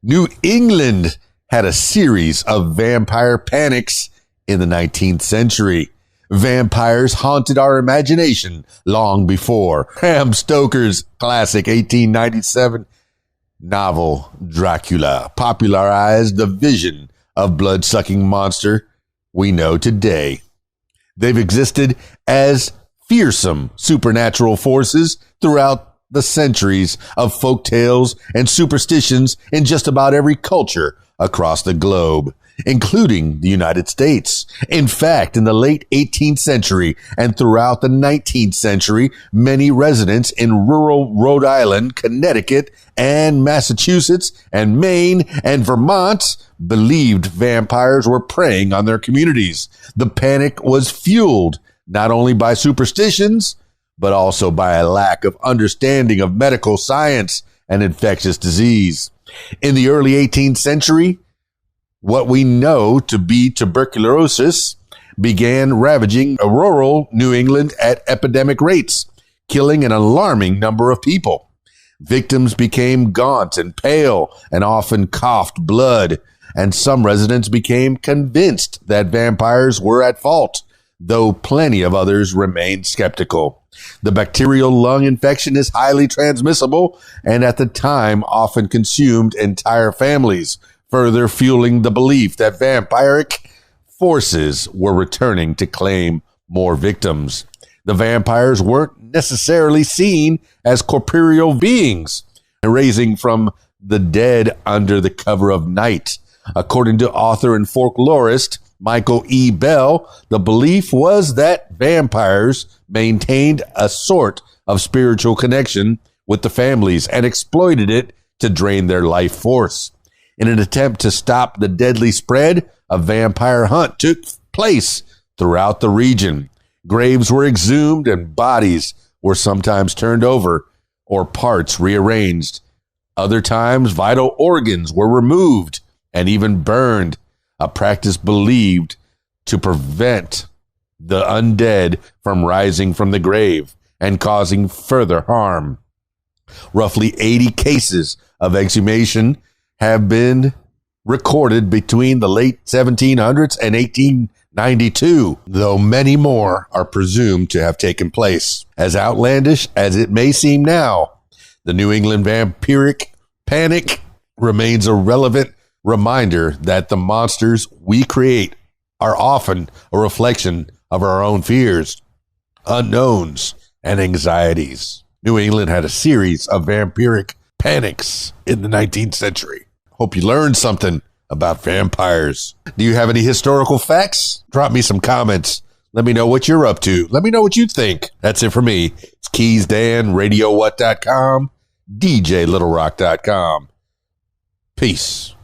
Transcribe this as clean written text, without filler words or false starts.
New England had a series of vampire panics in the 19th century. Vampires haunted our imagination long before Bram Stoker's classic 1897 novel Dracula popularized the vision of blood-sucking monster we know today. They've existed as fearsome supernatural forces throughout the centuries of folk tales and superstitions in just about every culture across the globe, including the United States. In fact, in the late 18th century and throughout the 19th century, many residents in rural Rhode Island, Connecticut, and Massachusetts, and Maine, and Vermont believed vampires were preying on their communities. The panic was fueled not only by superstitions, but also by a lack of understanding of medical science and infectious disease. In the early 18th century, what we know to be tuberculosis began ravaging rural New England at epidemic rates, killing an alarming number of people. Victims became gaunt and pale and often coughed blood, and some residents became convinced that vampires were at fault, though plenty of others remained skeptical. The bacterial lung infection is highly transmissible and at the time often consumed entire families, further fueling the belief that vampiric forces were returning to claim more victims. The vampires weren't necessarily seen as corporeal beings, rising from the dead under the cover of night. According to author and folklorist Michael E. Bell, the belief was that vampires maintained a sort of spiritual connection with the families and exploited it to drain their life force. In an attempt to stop the deadly spread, a vampire hunt took place throughout the region. Graves were exhumed and bodies were sometimes turned over or parts rearranged. Other times, vital organs were removed and even burned, a practice believed to prevent the undead from rising from the grave and causing further harm. Roughly 80 cases of exhumation have been recorded between the late 1700s and 1892, though many more are presumed to have taken place. As outlandish as it may seem now, the New England vampiric panic remains a relevant reminder that the monsters we create are often a reflection of our own fears, unknowns, and anxieties. New England had a series of vampiric panics in the 19th century. Hope you learned something about vampires. Do you have any historical facts? Drop me some comments. Let me know what you're up to. Let me know what you think. That's it for me. It's KeysDAN, RadioWhat.com, DJLittleRock.com. Peace.